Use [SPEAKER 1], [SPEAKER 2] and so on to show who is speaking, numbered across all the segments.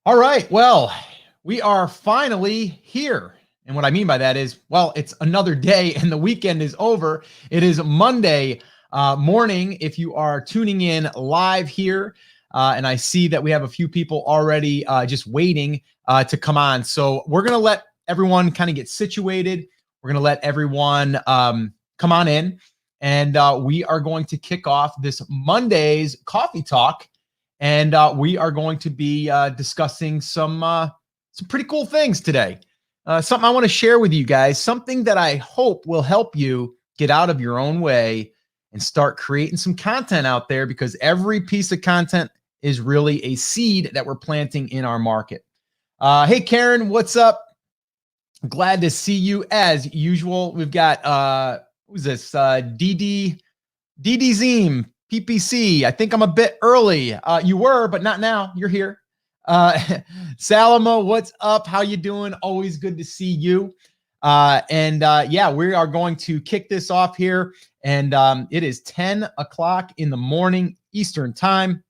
[SPEAKER 1] All right. Well, we are finally here. And what I mean by that is, well, it's another day and the weekend is over. It is Monday morning if you are tuning in live here. And I see that we have a few people already just waiting to come on. So we're going to let everyone kind of get situated. We're going to let everyone come on in. And we are going to kick off this Monday's Coffee Talk. And we are going to be discussing some pretty cool things today. Something I want to share with you guys, something that I hope will help you get out of your own way and start creating some content out there, because every piece of content is really a seed that we're planting in our market. Hey, Karen, what's up? Glad to see you as usual. We've got, who's this? DD Zeem. PPC, I think I'm a bit early. You were, but not now. You're here. Salama, what's up? How you doing? Always good to see you. Yeah, we are going to kick this off here. And it is 10 o'clock in the morning Eastern time,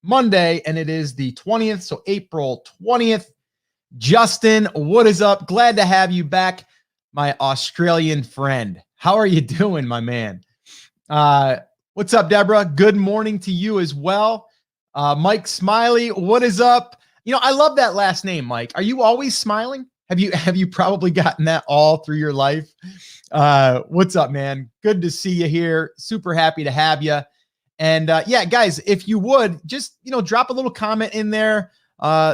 [SPEAKER 1] Monday, and it is the 20th, so April 20th. Justin, what is up? Glad to have you back, my Australian friend. How are you doing, my man? What's up, Deborah? Good morning to you as well. Mike Smiley, what is up? You know, I love that last name, Mike. Are you always smiling? Have you probably gotten that all through your life? What's up, man? Good to see you here. Super happy to have you. And yeah, guys, if you would just, drop a little comment in there.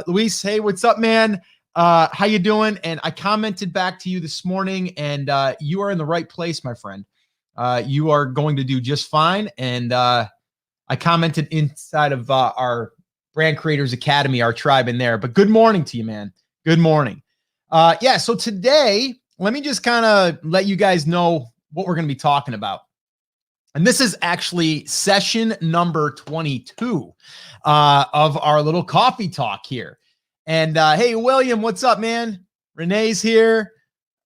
[SPEAKER 1] Luis, hey, what's up, man? How you doing? And I commented back to you this morning, and you are in the right place, my friend. You are going to do just fine. And I commented inside of our Brand Creators Academy, our tribe in there. But good morning to you, man. Good morning. Yeah, so today, let me just kind of let you guys know what we're going to be talking about. And this is actually session number 22 of our little coffee talk here. And hey, William, what's up, man? Renee's here.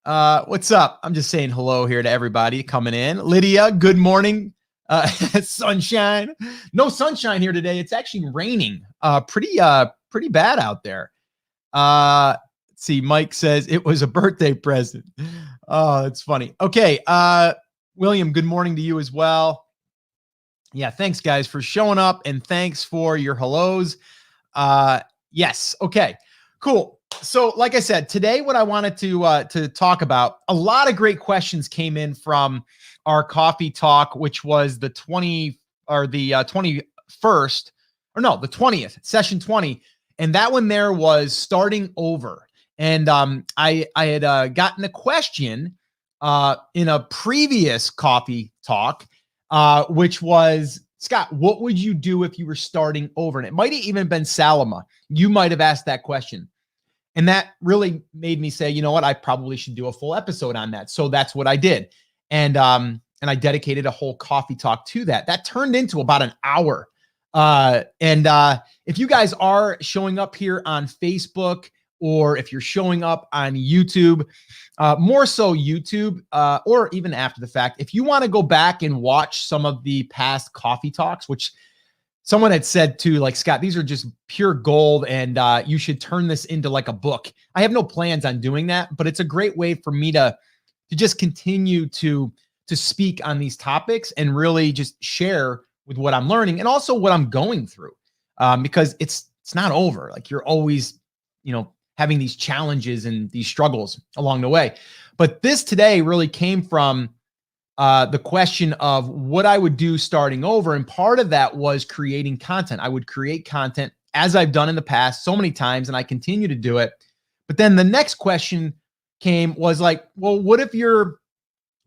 [SPEAKER 1] What's up? I'm just saying hello here to everybody coming in. Lydia, good morning. Sunshine. No sunshine here today. It's actually raining. Pretty bad out there. Let's see. Mike says it was a birthday present. Oh, that's funny. Okay. William, good morning to you as well. Yeah. Thanks, guys, for showing up, and thanks for your hellos. Yes. Okay. Cool. So like I said, today what I wanted to talk about, a lot of great questions came in from our coffee talk, which was the 21st, or no, the 20th, session 20. And that one there was starting over. And I had gotten a question in a previous coffee talk, which was, Scott, what would you do if you were starting over? And it might have even been Salama. You might have asked that question. And that really made me say, you know what, I probably should do a full episode on that. So that's what I did. And I dedicated a whole coffee talk to that. That turned into about an hour. If you guys are showing up here on Facebook, or if you're showing up on YouTube, more so YouTube, or even after the fact, if you want to go back and watch some of the past coffee talks, which someone had said too, like, Scott, these are just pure gold, and you should turn this into like a book. I have no plans on doing that, but it's a great way for me to just continue to speak on these topics and really just share with what I'm learning and also what I'm going through, because it's not over. Like, you're always, having these challenges and these struggles along the way. But this today really came from the question of what I would do starting over. And part of that was creating content. I would create content, as I've done in the past so many times, and I continue to do it. But then the next question was like, well, what if you're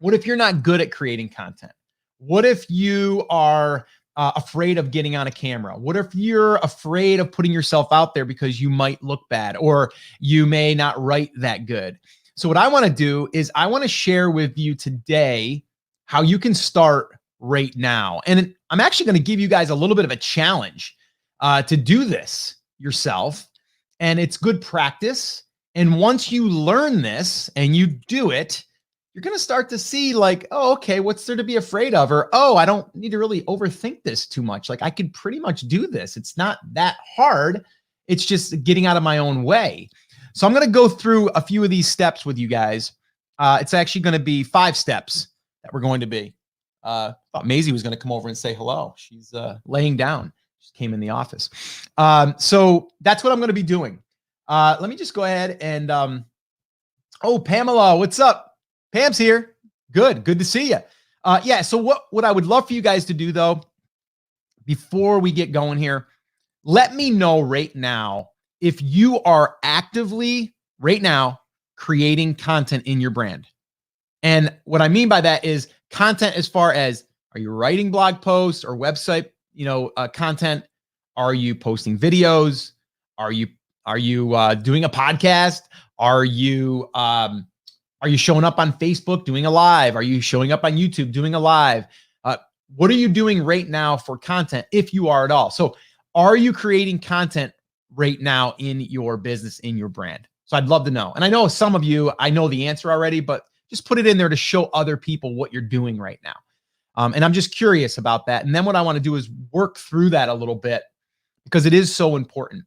[SPEAKER 1] not good at creating content? What if you are afraid of getting on a camera? What if you're afraid of putting yourself out there because you might look bad, or you may not write that good? So what I want to do is I want to share with you today how you can start right now. And I'm actually going to give you guys a little bit of a challenge to do this yourself. And it's good practice. And once you learn this and you do it, you're going to start to see like, oh, okay, what's there to be afraid of? Or, oh, I don't need to really overthink this too much. Like, I could pretty much do this. It's not that hard. It's just getting out of my own way. So I'm going to go through a few of these steps with you guys. It's actually going to be 5 steps that we're going to be. Thought Maisie was going to come over and say hello. She's laying down. She came in the office. So that's what I'm going to be doing. Let me just go ahead and, oh, Pamela, what's up? Pam's here. Good to see you. Yeah, so what I would love for you guys to do, though, before we get going here, let me know right now if you are actively, right now, creating content in your brand. And what I mean by that is content as far as, are you writing blog posts or website, content? Are you posting videos? Are you doing a podcast? Are you showing up on Facebook doing a live? Are you showing up on YouTube doing a live? What are you doing right now for content, if you are at all? So are you creating content right now in your business, in your brand? So I'd love to know. And I know some of you, I know the answer already, but just put it in there to show other people what you're doing right now. And I'm just curious about that. And then what I want to do is work through that a little bit because it is so important.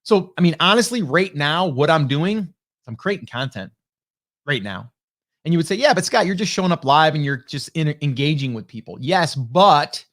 [SPEAKER 1] So, I mean, honestly, right now, what I'm doing, I'm creating content right now. And you would say, yeah, but Scott, you're just showing up live and you're just engaging with people. Yes, but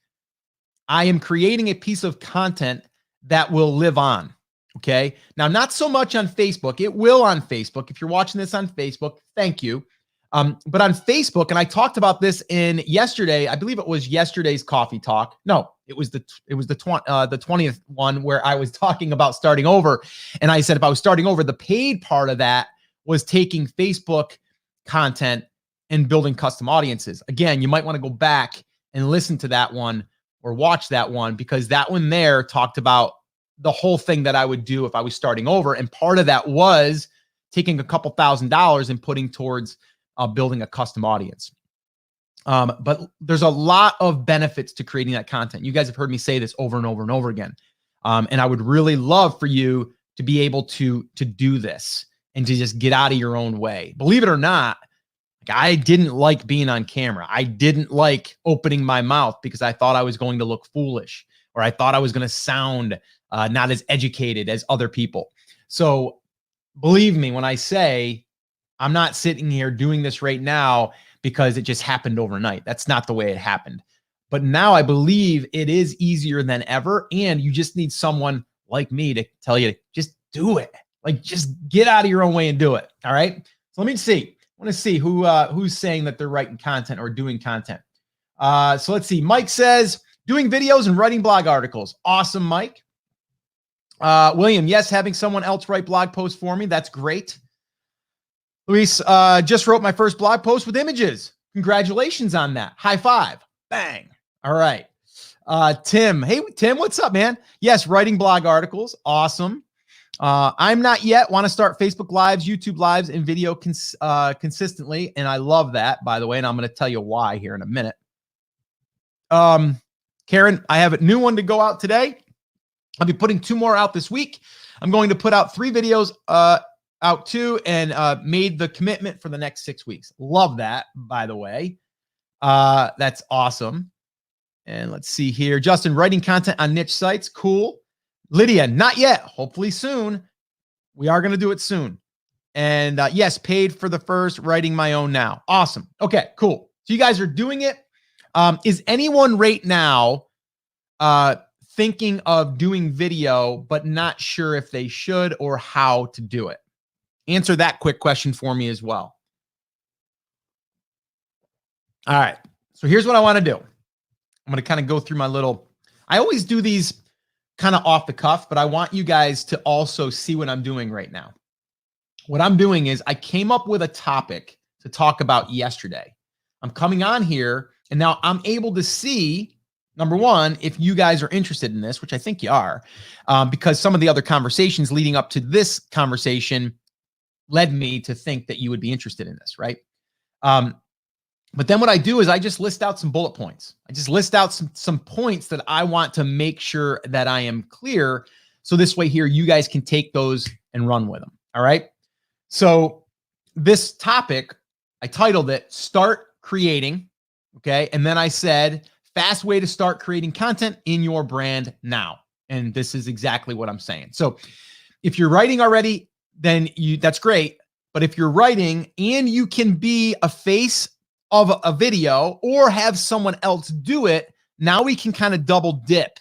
[SPEAKER 1] I am creating a piece of content that will live on. Okay. Now, not so much on Facebook. It will on Facebook. If you're watching this on Facebook, thank you. But on Facebook, and I talked about this in yesterday, I believe it was yesterday's coffee talk. No, it was the 20th one where I was talking about starting over. And I said, if I was starting over, the paid part of that was taking Facebook content and building custom audiences. Again, you might want to go back and listen to that one or watch that one, because that one there talked about the whole thing that I would do if I was starting over. And part of that was taking a couple $1,000s and putting towards building a custom audience. But there's a lot of benefits to creating that content. You guys have heard me say this over and over and over again. And I would really love for you to be able to do this and to just get out of your own way. Believe it or not, I didn't like being on camera. I didn't like opening my mouth because I thought I was going to look foolish, or I thought I was going to sound not as educated as other people. So believe me when I say I'm not sitting here doing this right now because it just happened overnight. That's not the way it happened. But now I believe it is easier than ever. And you just need someone like me to tell you to just do it. Like, just get out of your own way and do it. All right. So let me see. I want to see who's saying that they're writing content or doing content. So let's see. Mike says, doing videos and writing blog articles. Awesome, Mike. William, yes, having someone else write blog posts for me. That's great. Luis, just wrote my first blog post with images. Congratulations on that. High five. Bang. All right. Tim. Hey, Tim, what's up, man? Yes, writing blog articles. Awesome. I'm not yet. Want to start Facebook Lives, YouTube Lives, and video consistently. And I love that, by the way. And I'm going to tell you why here in a minute. Karen, I have a new one to go out today. I'll be putting 2 more out this week. I'm going to put out 3 videos out too, and made the commitment for the next 6 weeks. Love that, by the way. That's awesome. And let's see here. Justin, writing content on niche sites. Cool. Lydia, not yet. Hopefully soon. We are going to do it soon. And yes, paid for the first, writing my own now. Awesome. Okay, cool. So you guys are doing it. Is anyone right now thinking of doing video, but not sure if they should or how to do it? Answer that quick question for me as well. All right. So here's what I want to do. I'm going to kind of go through my little, I always do these kind of off the cuff, but I want you guys to also see what I'm doing right now. What I'm doing is I came up with a topic to talk about yesterday. I'm coming on here and now I'm able to see, number one, if you guys are interested in this, which I think you are, because some of the other conversations leading up to this conversation led me to think that you would be interested in this, right? But then what I do is I just list out some bullet points. I just list out some points that I want to make sure that I am clear. So this way here, you guys can take those and run with them. All right. So this topic, I titled it Start Creating. Okay. And then I said, fast way to start creating content in your brand now. And this is exactly what I'm saying. So If you're writing already, then that's great. But if you're writing and you can be a face of a video or have someone else do it, now we can kind of double dip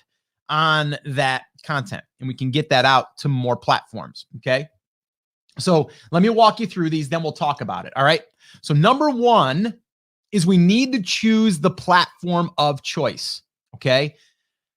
[SPEAKER 1] on that content and we can get that out to more platforms. Okay. So let me walk you through these, then we'll talk about it. All right. So number one is we need to choose the platform of choice. Okay.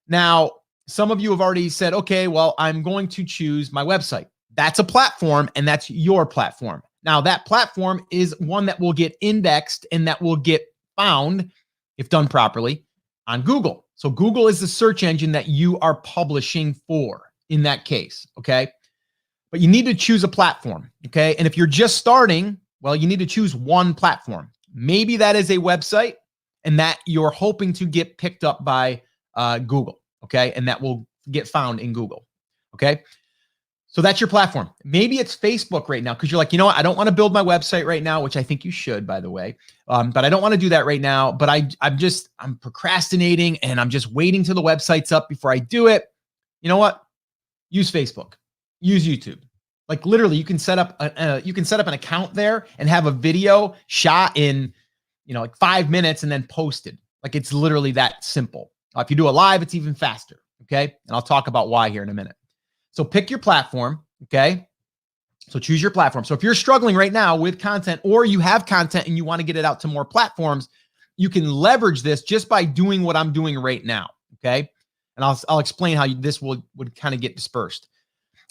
[SPEAKER 1] Now, some of you have already said, okay, well, I'm going to choose my website. That's a platform and that's your platform. Now, that platform is one that will get indexed and that will get found, if done properly, on Google. So Google is the search engine that you are publishing for in that case. Okay. But you need to choose a platform. Okay. And if you're just starting, well, you need to choose one platform. Maybe that is a website and that you're hoping to get picked up by Google. Okay. And that will get found in Google. Okay. So that's your platform. Maybe it's Facebook right now because you're like, you know what? I don't want to build my website right now, which I think you should, by the way. But I don't want to do that right now. But I'm procrastinating and I'm just waiting till the website's up before I do it. You know what? Use Facebook. Use YouTube. Like literally, you can set up an account there and have a video shot in, like 5 minutes and then posted. Like it's literally that simple. If you do a live, it's even faster. Okay, and I'll talk about why here in a minute. So pick your platform. Okay, so choose your platform. So if you're struggling right now with content, or you have content and you want to get it out to more platforms, you can leverage this just by doing what I'm doing right now. Okay, and I'll explain how this would kind of get dispersed.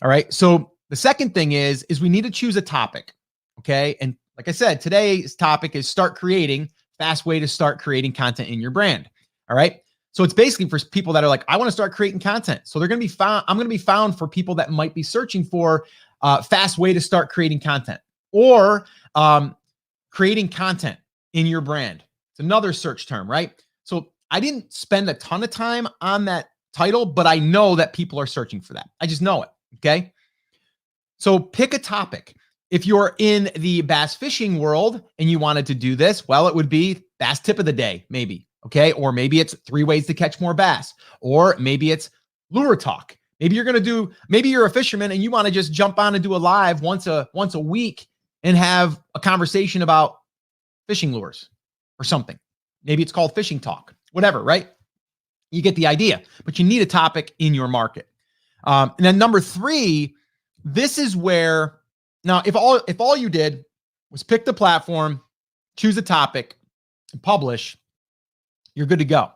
[SPEAKER 1] All right. So the second thing is we need to choose a topic. Okay. And like I said, today's topic is fast way to start creating content in your brand. All right. So it's basically for people that are like, I want to start creating content. So they're going to be found. I'm going to be found for people that might be searching for fast way to start creating content or creating content in your brand. It's another search term, right? So I didn't spend a ton of time on that title, but I know that people are searching for that. I just know it. Okay. So pick a topic. If you're in the bass fishing world and you wanted to do this, well, it would be bass tip of the day, maybe. Okay. Or maybe it's 3 ways to catch more bass, or maybe it's lure talk. Maybe you're a fisherman and you want to just jump on and do a live once a week and have a conversation about fishing lures or something. Maybe it's called fishing talk, whatever, right? You get the idea, but you need a topic in your market. And then number 3, this is where, now if all you did was pick the platform, choose a topic, and publish, you're good to go.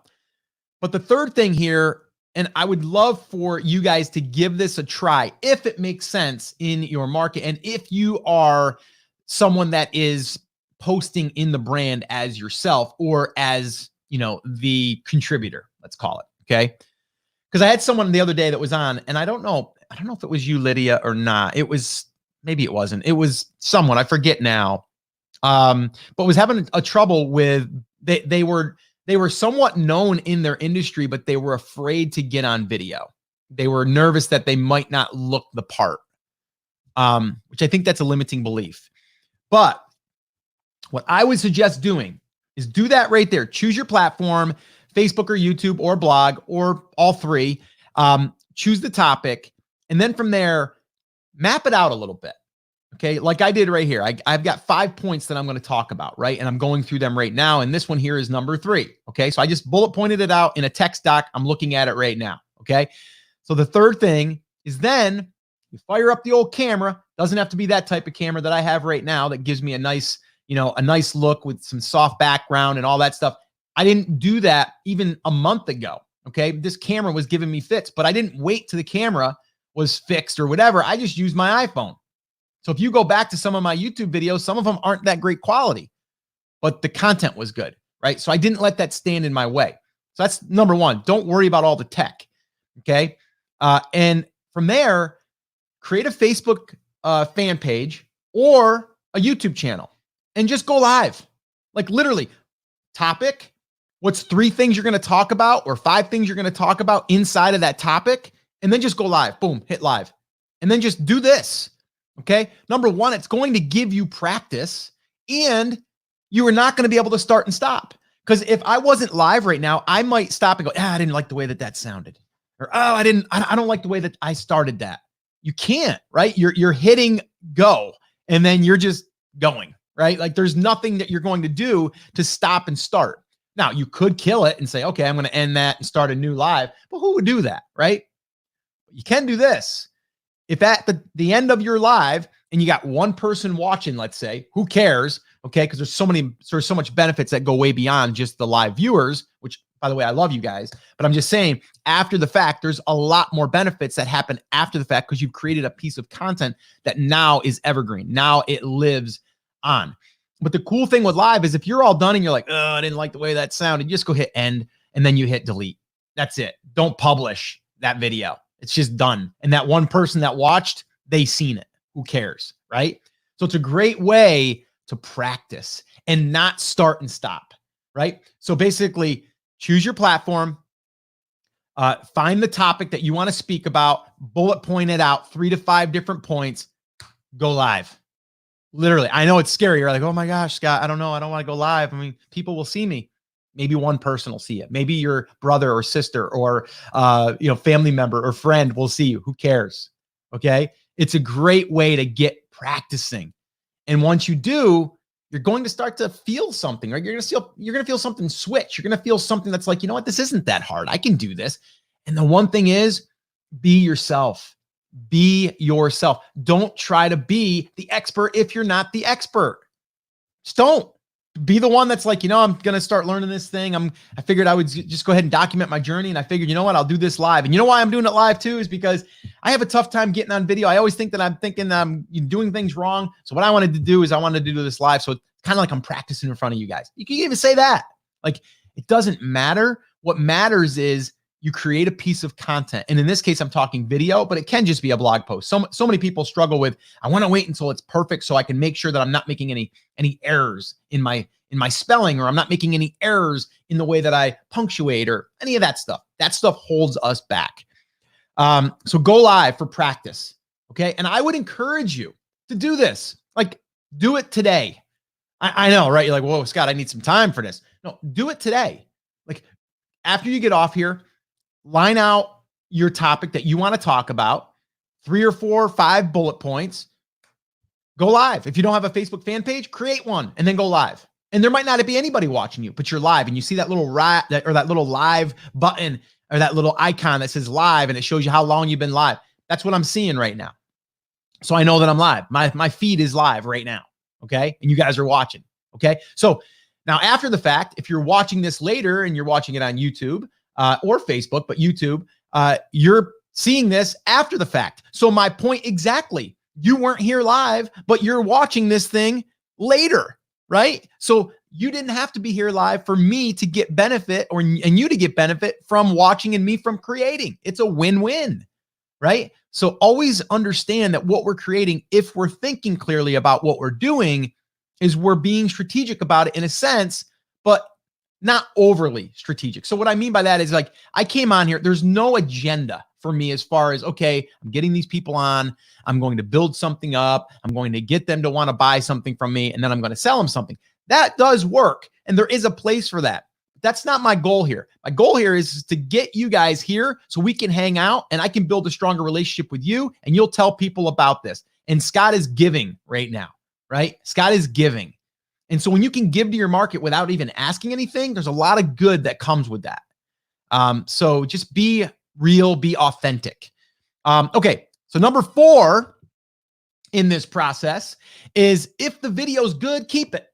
[SPEAKER 1] But the third thing here, and I would love for you guys to give this a try if it makes sense in your market. And if you are someone that is posting in the brand as yourself or as, the contributor, let's call it. Okay. Because I had someone the other day that was on, and I don't know if it was you, Lydia, or not. Maybe it wasn't. It was someone, I forget now. But was having a trouble with, they were somewhat known in their industry, but they were afraid to get on video. They were nervous that they might not look the part, which I think that's a limiting belief. But what I would suggest doing is do that right there. Choose your platform, Facebook or YouTube or blog or all 3. Choose the topic. And then from there, map it out a little bit. Okay. Like I did right here. I've got 5 points that I'm going to talk about, right? And I'm going through them right now. And this one here is number 3. Okay. So I just bullet pointed it out in a text doc. I'm looking at it right now. Okay. So the third thing is then you fire up the old camera. Doesn't have to be that type of camera that I have right now that gives me a nice look with some soft background and all that stuff. I didn't do that even a month ago. Okay. This camera was giving me fits, but I didn't wait till the camera was fixed or whatever. I just used my iPhone. So if you go back to some of my YouTube videos, some of them aren't that great quality, but the content was good, right? So I didn't let that stand in my way. So that's number 1. Don't worry about all the tech. Okay. And from there, create a Facebook fan page or a YouTube channel and just go live. Like literally topic. What's 3 things you're going to talk about or 5 things you're going to talk about inside of that topic? And then just go live. Boom, hit live. And then just do this. Okay. Number 1, it's going to give you practice and you are not going to be able to start and stop. Because if I wasn't live right now, I might stop and go, I didn't like the way that sounded. Or, I don't like the way that I started that. You can't, right? You're hitting go and then you're just going, right? Like there's nothing that you're going to do to stop and start. Now, you could kill it and say, okay, I'm going to end that and start a new live. But who would do that, right? You can do this. If at the end of your live and you got one person watching, let's say, who cares? Okay, because there's so much benefits that go way beyond just the live viewers, which, by the way, I love you guys. But I'm just saying, after the fact, there's a lot more benefits that happen after the fact because you've created a piece of content that now is evergreen. Now it lives on. But the cool thing with live is if you're all done and you're like, oh, I didn't like the way that sounded, you just go hit end and then you hit delete. That's it. Don't publish that video. It's just done. And that one person that watched, they seen it. Who cares, right? So it's a great way to practice and not start and stop, right? So basically, choose your platform, find the topic that you want to speak about, bullet point it out, 3 to 5 different points, go live. Literally, I know it's scary. You're like, oh my gosh, Scott, I don't know. I don't want to go live. I mean, people will see me. Maybe one person will see it. Maybe your brother or sister or family member or friend will see you. Who cares? Okay. It's a great way to get practicing. And once you do, you're going to start to feel something, right? You're going to feel something switch. You're going to feel something that's like, you know what? This isn't that hard. I can do this. And the one thing is, be yourself. Be yourself. Don't try to be the expert if you're not the expert. Just don't. Be the one that's like, I'm going to start learning this thing. I figured I would just go ahead and document my journey. And I figured, you know what? I'll do this live. And you know why I'm doing it live too is because I have a tough time getting on video. I always think that I'm thinking I'm doing things wrong. So what I wanted to do is I wanted to do this live. So it's kind of like I'm practicing in front of you guys. You can even say that. Like, it doesn't matter. What matters is you create a piece of content. And in this case, I'm talking video, but it can just be a blog post. So many people struggle with, I want to wait until it's perfect so I can make sure that I'm not making any errors in my spelling, or I'm not making any errors in the way that I punctuate or any of that stuff. That stuff holds us back. So go live for practice. Okay. And I would encourage you to do this. Like, do it today. I know, right? You're like, whoa, Scott, I need some time for this. No, do it today. Like, after you get off here, line out your topic that you want to talk about, 3 or 4 or 5 bullet points, go live. If you don't have a Facebook fan page, create one and then go live. And there might not be anybody watching you, but you're live and you see that little that little live button or that little icon that says live and it shows you how long you've been live. That's what I'm seeing right now. So I know that I'm live. My feed is live right now. Okay. And you guys are watching. Okay. So now after the fact, if you're watching this later and you're watching it on YouTube, or Facebook, but YouTube, you're seeing this after the fact. So my point exactly, you weren't here live, but you're watching this thing later, right? So you didn't have to be here live for me to get benefit and you to get benefit from watching and me from creating. It's a win-win, right? So always understand that what we're creating, if we're thinking clearly about what we're doing, is we're being strategic about it in a sense, but not overly strategic. So what I mean by that is, like, I came on here, there's no agenda for me as far as, okay, I'm getting these people on, I'm going to build something up, I'm going to get them to want to buy something from me, and then I'm going to sell them something. That does work, and there is a place for that. That's not my goal here. My goal here is to get you guys here so we can hang out and I can build a stronger relationship with you, and you'll tell people about this. And Scott is giving right now, right? Scott is giving. And so when you can give to your market without even asking anything, there's a lot of good that comes with that. So just be real, be authentic. Okay. So number 4 in this process is, if the video is good, keep it.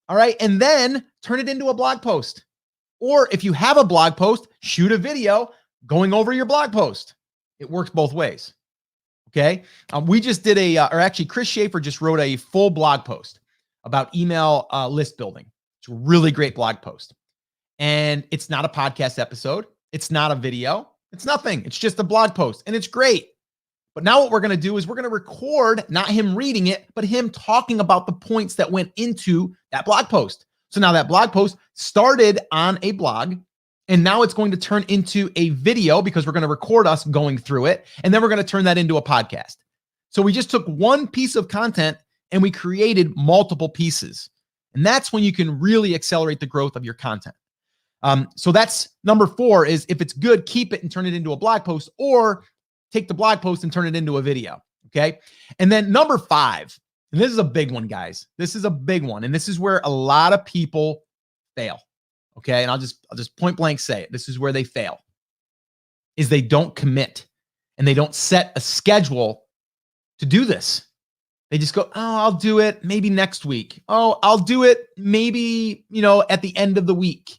[SPEAKER 1] All right. And then turn it into a blog post. Or if you have a blog post, shoot a video going over your blog post. It works both ways. Okay. We just did Chris Schaefer just wrote a full blog post about email list building. It's a really great blog post. And it's not a podcast episode. It's not a video. It's nothing. It's just a blog post. And it's great. But now what we're going to do is we're going to record, not him reading it, but him talking about the points that went into that blog post. So now that blog post started on a blog, and now it's going to turn into a video because we're going to record us going through it. And then we're going to turn that into a podcast. So we just took one piece of content and we created multiple pieces. And that's when you can really accelerate the growth of your content. So that's number 4 is, if it's good, keep it and turn it into a blog post, or take the blog post and turn it into a video. Okay. And then number 5, and this is a big one, guys. This is a big one. And this is where a lot of people fail. Okay. And I'll just point blank say it. This is where they fail, is they don't commit and they don't set a schedule to do this. They just go, oh, I'll do it maybe next week. Oh, I'll do it maybe, at the end of the week.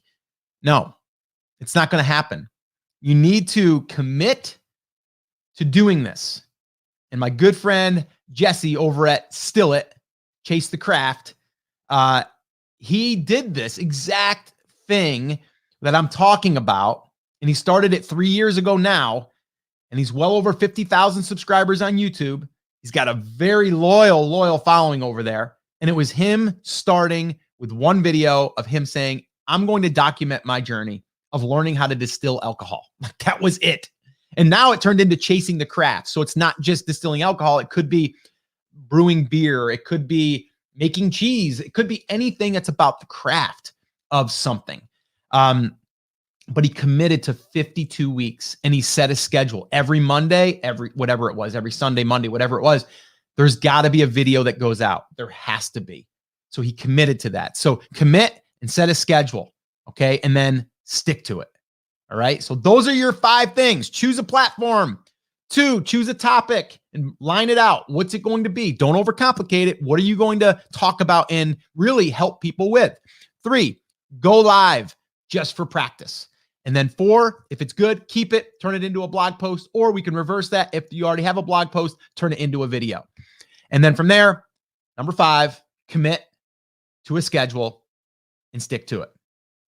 [SPEAKER 1] No, it's not going to happen. You need to commit to doing this. And my good friend Jesse over at Stillet, Chase the Craft, he did this exact thing that I'm talking about. And he started it 3 years ago now. And he's well over 50,000 subscribers on YouTube. He's got a very loyal following over there. And it was him starting with one video of him saying, I'm going to document my journey of learning how to distill alcohol. That was it. And now it turned into chasing the craft. So it's not just distilling alcohol. It could be brewing beer. It could be making cheese. It could be anything that's about the craft of something. But he committed to 52 weeks and he set a schedule every Monday, every Sunday, Monday, whatever it was. There's got to be a video that goes out. There has to be. So he committed to that. So commit and set a schedule. Okay. And then stick to it. All right. So those are your 5 things. Choose a platform. 2, choose a topic and line it out. What's it going to be? Don't overcomplicate it. What are you going to talk about and really help people with? 3, go live just for practice. And then 4, if it's good, keep it, turn it into a blog post, or we can reverse that. If you already have a blog post, turn it into a video. And then from there, number 5, commit to a schedule and stick to it.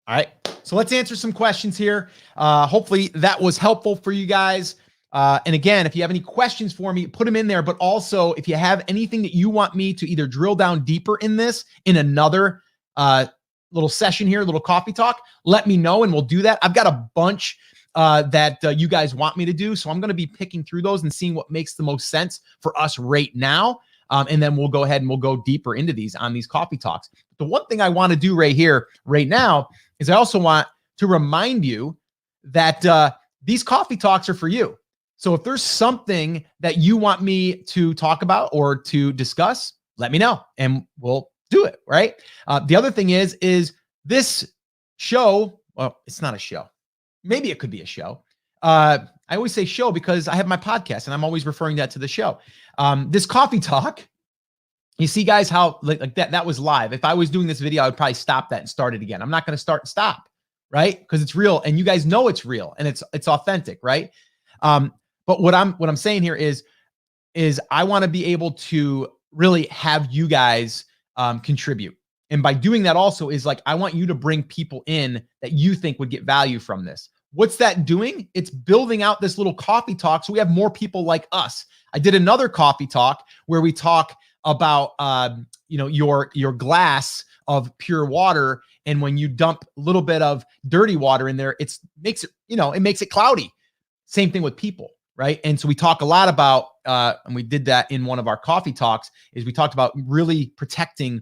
[SPEAKER 1] All right. So let's answer some questions here. Hopefully that was helpful for you guys. And again, if you have any questions for me, put them in there. But also, if you have anything that you want me to either drill down deeper in this in another little session here, little coffee talk, let me know and we'll do that. I've got a bunch that you guys want me to do. So I'm going to be picking through those and seeing what makes the most sense for us right now. And then we'll go ahead and we'll go deeper into these on these coffee talks. The one thing I want to do right here, right now, is I also want to remind you that these coffee talks are for you. So if there's something that you want me to talk about or to discuss, let me know and we'll do it, right? The other thing is this show, well, it's not a show. Maybe it could be a show. I always say show because I have my podcast and I'm always referring that to the show. This coffee talk, you see guys how like that was live. If I was doing this video, I would probably stop that and start it again. I'm not going to start and stop, right? Because it's real and you guys know it's real and it's authentic, right? But what I'm saying here is I want to be able to really have you guys contribute. And by doing that also is like, I want you to bring people in that you think would get value from this. What's that doing? It's building out this little coffee talk so we have more people like us. I did another coffee talk where we talk about your glass of pure water, and when you dump a little bit of dirty water in there, it makes it cloudy. Same thing with people, right? And so we talk a lot about and we did that in one of our coffee talks, is we talked about really protecting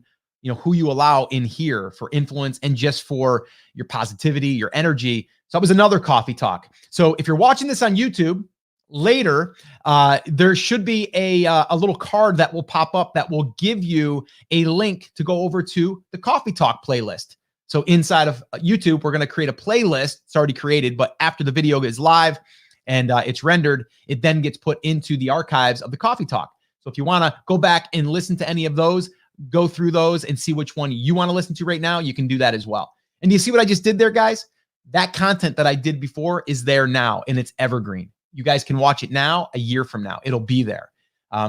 [SPEAKER 1] who you allow in here for influence and just for your positivity, your energy. So that was another coffee talk. So if you're watching this on YouTube later, there should be a little card that will pop up that will give you a link to go over to the coffee talk playlist. So inside of YouTube, we're going to create a playlist. It's already created, but after the video is live and it's rendered, it then gets put into the archives of the coffee talk. So if you want to go back and listen to any of those, go through those and see which one you want to listen to right now, you can do that as well. And you see what I just did there, guys? That content that I did before is there now and it's evergreen. You guys can watch it now, a year from now, it'll be there.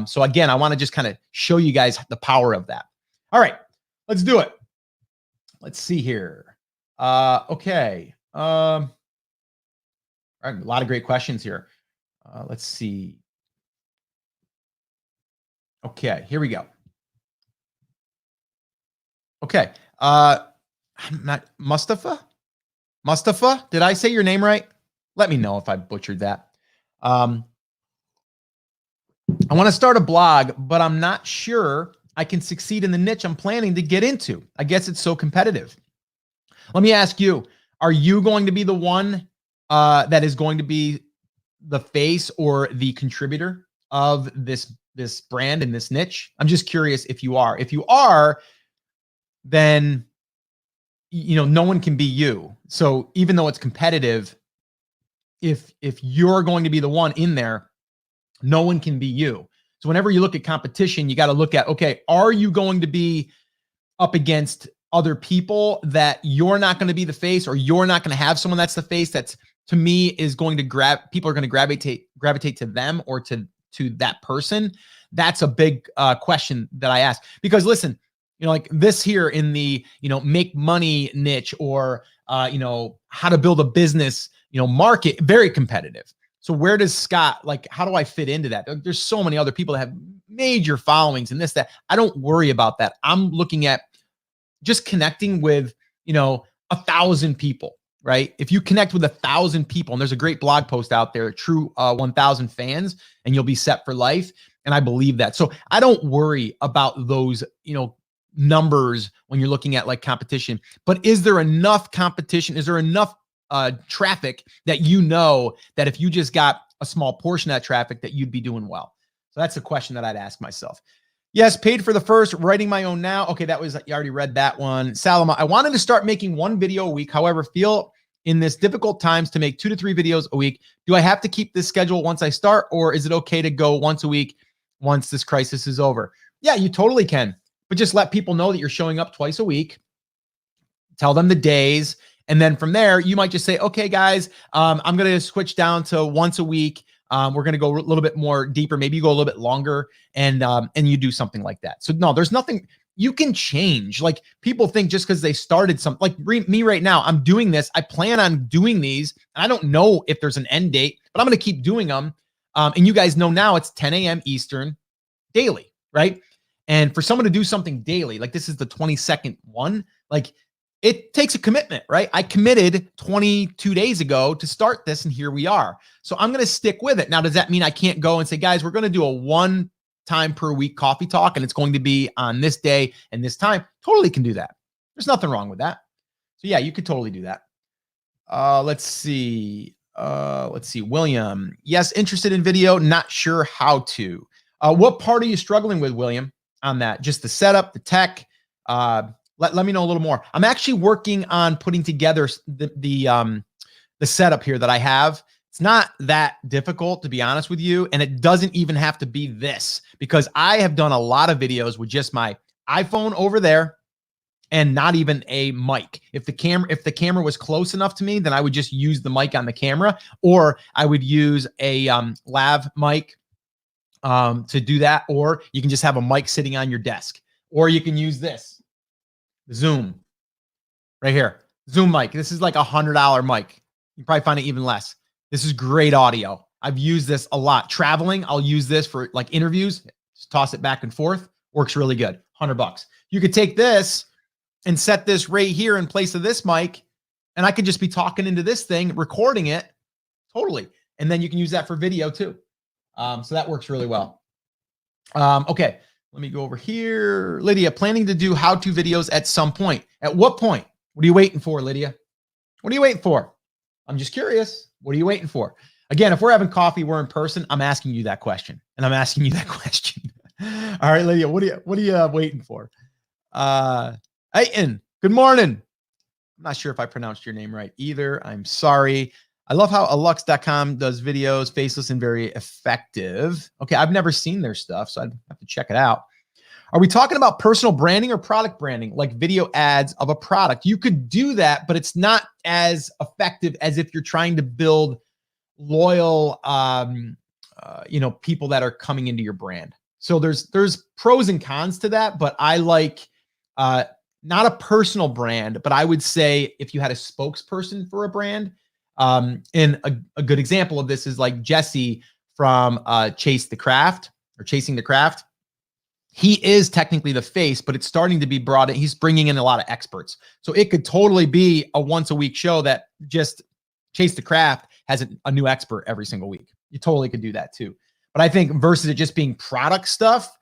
[SPEAKER 1] So again, I want to just kind of show you guys the power of that. All right, let's do it. Let's see here. Okay. All right, a lot of great questions here. Let's see. Okay, here we go. Okay. I'm not Mustafa. Did I say your name right? Let me know if I butchered that. I want to start a blog, but I'm not sure I can succeed in the niche I'm planning to get into. I guess it's so competitive. Let me ask you, are you going to be the one that is going to be the face or the contributor of this brand and this niche? I'm just curious if you are. If you are, then no one can be you. So even though it's competitive, if you're going to be the one in there, no one can be you. So whenever you look at competition, you got to look at, okay, are you going to be up against other people that you're not going to be the face, or you're not going to have someone that's the face that's, to me, is going to people are going to gravitate to them or to that person? That's a big question that I ask, because listen, like this here in the, make money niche, or, how to build a business, market, very competitive. So where does Scott, how do I fit into that? There's so many other people that have major followings and this, that. I don't worry about that. I'm looking at just connecting with, 1,000 people, right? If you connect with 1,000 people, and there's a great blog post out there, True 1,000 Fans, and you'll be set for life. And I believe that. So I don't worry about those, numbers when you're looking at competition. But is there enough competition? Is there enough traffic that that if you just got a small portion of that traffic, that you'd be doing well? So that's a question that I'd ask myself. Yes, paid for the first, writing my own now. Okay, you already read that one. Salama, I wanted to start making one video a week. However, feel in this difficult times to make 2 to 3 videos a week. Do I have to keep this schedule once I start, or is it okay to go once a week once this crisis is over? Yeah, you totally can. But just let people know that you're showing up twice a week. Tell them the days. And then from there, you might just say, okay, guys, I'm going to switch down to once a week. We're going to go a little bit more deeper. Maybe you go a little bit longer, and you do something like that. So no, there's nothing you can change. People think just because they started something, me right now, I'm doing this. I plan on doing these. And I don't know if there's an end date, but I'm going to keep doing them. And you guys know now it's 10 a.m. Eastern daily, right? And for someone to do something daily, this is the 22nd one, it takes a commitment, right? I committed 22 days ago to start this, and here we are. So I'm going to stick with it. Now, does that mean I can't go and say, guys, we're going to do a 1 time per week coffee talk, and it's going to be on this day and this time? Totally can do that. There's nothing wrong with that. So yeah, you could totally do that. Let's see. William, yes, interested in video, not sure how to. What part are you struggling with, William, on that? Just the setup, the tech? Let me know a little more. I'm actually working on putting together the setup here that I have. It's not that difficult, to be honest with you. And it doesn't even have to be this, because I have done a lot of videos with just my iPhone over there and not even a mic. If the camera was close enough to me, then I would just use the mic on the camera, or I would use a lav mic to do that. Or you can just have a mic sitting on your desk, or you can use this. Zoom right here. Zoom mic. This is like $100 mic. You probably find it even less. This is great audio. I've used this a lot. Traveling, I'll use this for interviews. Just toss it back and forth. Works really good. $100. You could take this and set this right here in place of this mic, and I could just be talking into this thing, recording it totally. And then you can use that for video too. So that works really well. Okay. Let me go over here. Lydia, planning to do how-to videos at some point. At what point? What are you waiting for, Lydia? What are you waiting for? I'm just curious. What are you waiting for? Again, if we're having coffee, we're in person, I'm asking you that question. And I'm asking you that question. All right, Lydia, what are you waiting for? Aiton, good morning. I'm not sure if I pronounced your name right either. I'm sorry. I love how alux.com does videos, faceless and very effective. Okay, I've never seen their stuff, so I'd have to check it out. Are we talking about personal branding or product branding, like video ads of a product? You could do that, but it's not as effective as if you're trying to build loyal, people that are coming into your brand. So there's pros and cons to that, but I like not a personal brand, but I would say if you had a spokesperson for a brand. And a good example of this is like Jesse from Chasing the Craft. He is technically the face, but it's starting to be brought in. He's bringing in a lot of experts. So it could totally be a once a week show that just Chase the Craft has a new expert every single week. You totally could do that too. But I think versus it just being product stuff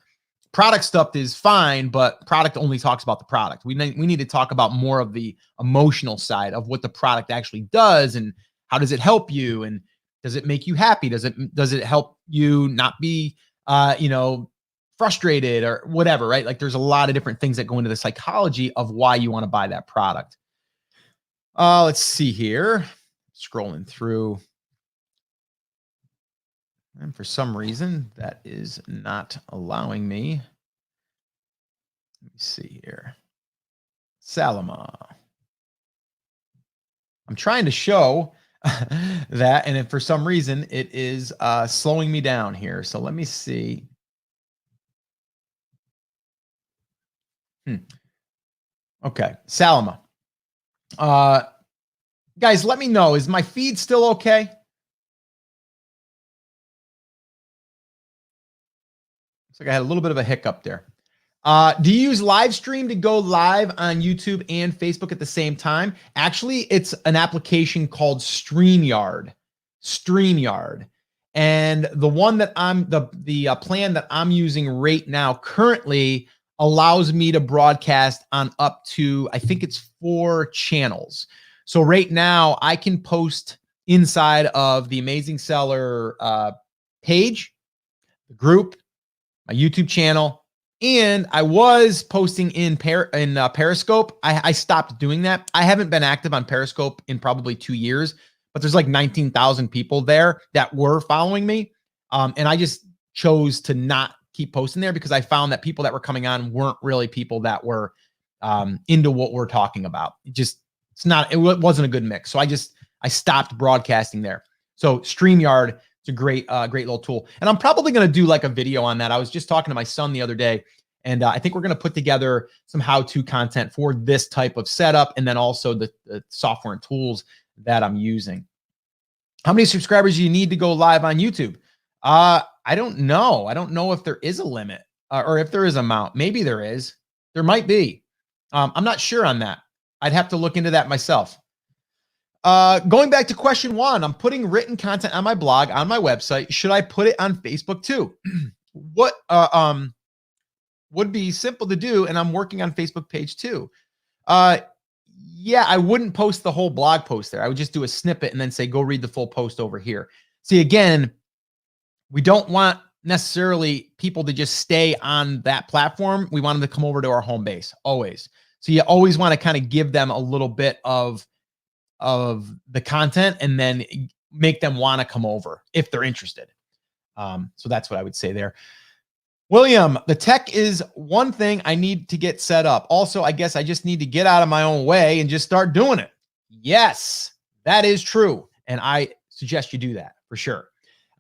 [SPEAKER 1] is fine, but product only talks about the product. We need to talk about more of the emotional side of what the product actually does and how does it help you, and Does it make you happy? Does it help you not be, frustrated or whatever, right? Like there's a lot of different things that go into the psychology of why you want to buy that product. Let's see here. Scrolling through. And for some reason, that is not allowing me. Let me see here. Salama. I'm trying to show that, and if for some reason it is slowing me down here. So let me see. Okay, Salama. Guys, let me know. Is my feed still okay? Looks like I had a little bit of a hiccup there. Do you use live stream to go live on YouTube and Facebook at the same time? Actually, it's an application called Streamyard. Streamyard. And the one that the plan that I'm using right now currently allows me to broadcast on up to, I think it's 4 channels. So right now I can post inside of the Amazing Seller page, the group, my YouTube channel, and I was posting in Periscope. I stopped doing that. I haven't been active on Periscope in probably 2 years, but there's like 19,000 people there that were following me. And I just chose to not keep posting there because I found that people that were coming on weren't really people that were into what we're talking about. It wasn't a good mix. So I stopped broadcasting there. So StreamYard, it's a great little tool. And I'm probably going to do like a video on that. I was just talking to my son the other day, and I think we're going to put together some how-to content for this type of setup, and then also the software and tools that I'm using. How many subscribers do you need to go live on YouTube? I don't know. I don't know if there is a limit or if there is an amount. Maybe there is. There might be. I'm not sure on that. I'd have to look into that myself. Going back to question 1, I'm putting written content on my blog, on my website. Should I put it on Facebook too? What would be simple to do, and I'm working on Facebook page too. Yeah, I wouldn't post the whole blog post there. I would just do a snippet and then say, go read the full post over here. See, again, we don't want necessarily people to just stay on that platform. We want them to come over to our home base, always. So you always want to kind of give them a little bit of the content and then make them want to come over if they're interested. So that's what I would say there. William, the tech is one thing I need to get set up. Also, I guess I just need to get out of my own way and just start doing it. Yes, that is true. And I suggest you do that for sure.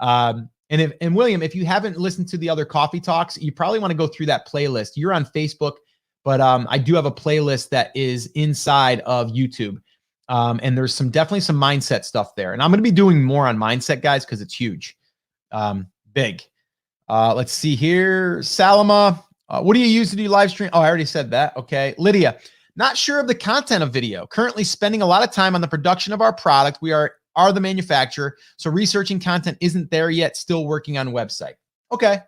[SPEAKER 1] And William, if you haven't listened to the other coffee talks, you probably want to go through that playlist. You're on Facebook, but I do have a playlist that is inside of YouTube. And there's definitely some mindset stuff there. And I'm going to be doing more on mindset, guys, because it's huge. Big. Let's see here. Salama, what do you use to do live stream? Oh, I already said that. Okay. Lydia, not sure of the content of video. Currently spending a lot of time on the production of our product. We are the manufacturer. So researching content isn't there yet. Still working on website. Okay.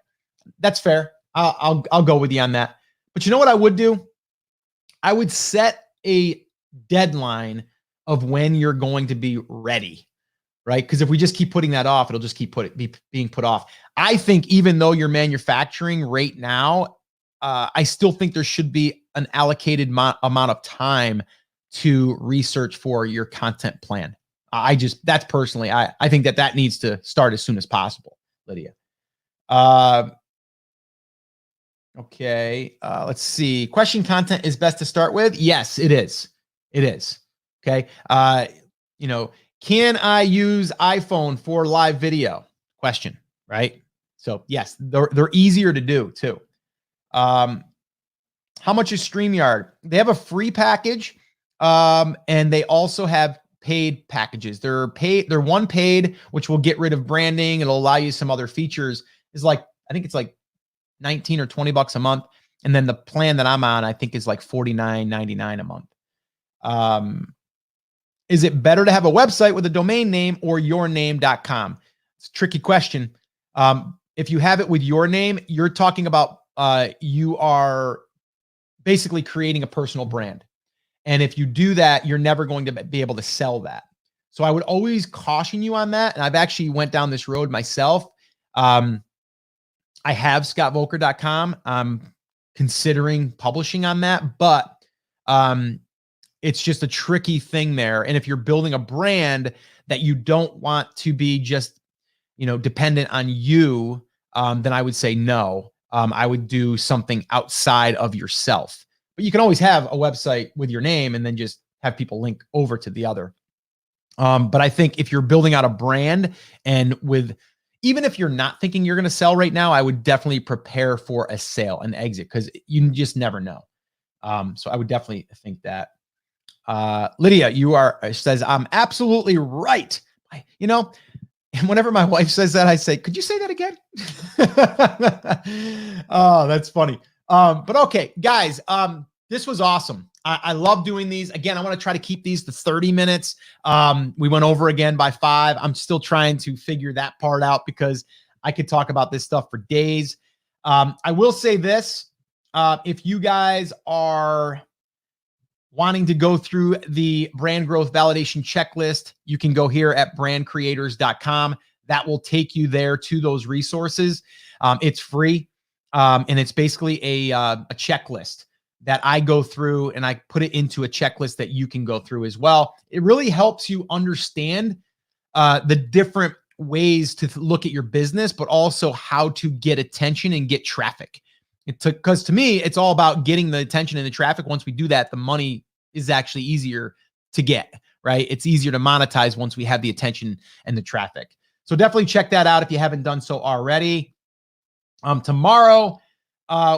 [SPEAKER 1] That's fair. I'll go with you on that. But you know what I would do? I would set a deadline of when you're going to be ready, right? Because if we just keep putting that off, it'll just keep being put off. I think even though you're manufacturing right now, I still think there should be an allocated amount of time to research for your content plan. That's personally, I think that needs to start as soon as possible, Lydia. Okay, let's see. Question content is best to start with? Yes, it is. It is. Okay. Can I use iPhone for live video? Question, right? So yes, they're easier to do too. How much is StreamYard? They have a free package, and they also have paid packages. They're one paid, which will get rid of branding. It'll allow you some other features. I think it's like 19 or 20 bucks a month. And then the plan that I'm on, I think is like $49.99 a month. Is it better to have a website with a domain name or yourname.com? It's a tricky question. If you have it with your name, you're talking about you are basically creating a personal brand. And if you do that, you're never going to be able to sell that. So I would always caution you on that. And I've actually went down this road myself. I have scottvolker.com. I'm considering publishing on that, but it's just a tricky thing there. And if you're building a brand that you don't want to be just, dependent on you, then I would say no. I would do something outside of yourself. But you can always have a website with your name and then just have people link over to the other. But I think if you're building out a brand and even if you're not thinking you're going to sell right now, I would definitely prepare for a sale, an exit, because you just never know. So I would definitely think that. Lydia, says, I'm absolutely right. And whenever my wife says that, I say, could you say that again? Oh, that's funny. But okay, guys, this was awesome. I love doing these. Again, I want to try to keep these to 30 minutes. We went over again by 5. I'm still trying to figure that part out because I could talk about this stuff for days. I will say this. If you guys are wanting to go through the brand growth validation checklist, you can go here at brandcreators.com. That will take you there to those resources. It's free. And it's basically a checklist that I go through, and I put it into a checklist that you can go through as well. It really helps you understand the different ways to look at your business, but also how to get attention and get traffic. Because to me, it's all about getting the attention and the traffic. Once we do that, the money is actually easier to get, right? It's easier to monetize once we have the attention and the traffic. So definitely check that out if you haven't done so already. Tomorrow,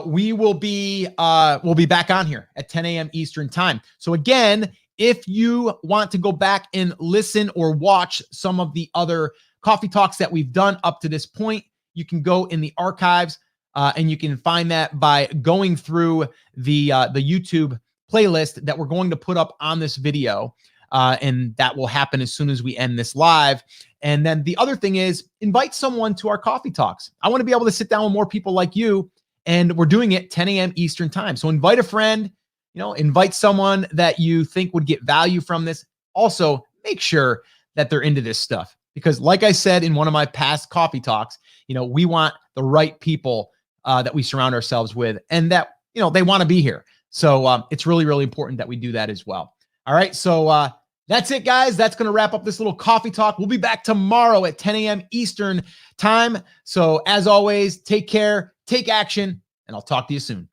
[SPEAKER 1] we'll be back on here at 10 a.m. Eastern time. So again, if you want to go back and listen or watch some of the other coffee talks that we've done up to this point, you can go in the archives. And you can find that by going through the YouTube playlist that we're going to put up on this video. And that will happen as soon as we end this live. And then the other thing is invite someone to our coffee talks. I want to be able to sit down with more people like you, and we're doing it 10 a.m. Eastern time. So invite a friend, invite someone that you think would get value from this. Also, make sure that they're into this stuff, because like I said in one of my past coffee talks, we want the right people that we surround ourselves with, and that, they want to be here. So it's really, really important that we do that as well. All right. So that's it, guys. That's going to wrap up this little coffee talk. We'll be back tomorrow at 10 a.m. Eastern time. So as always, take care, take action, and I'll talk to you soon.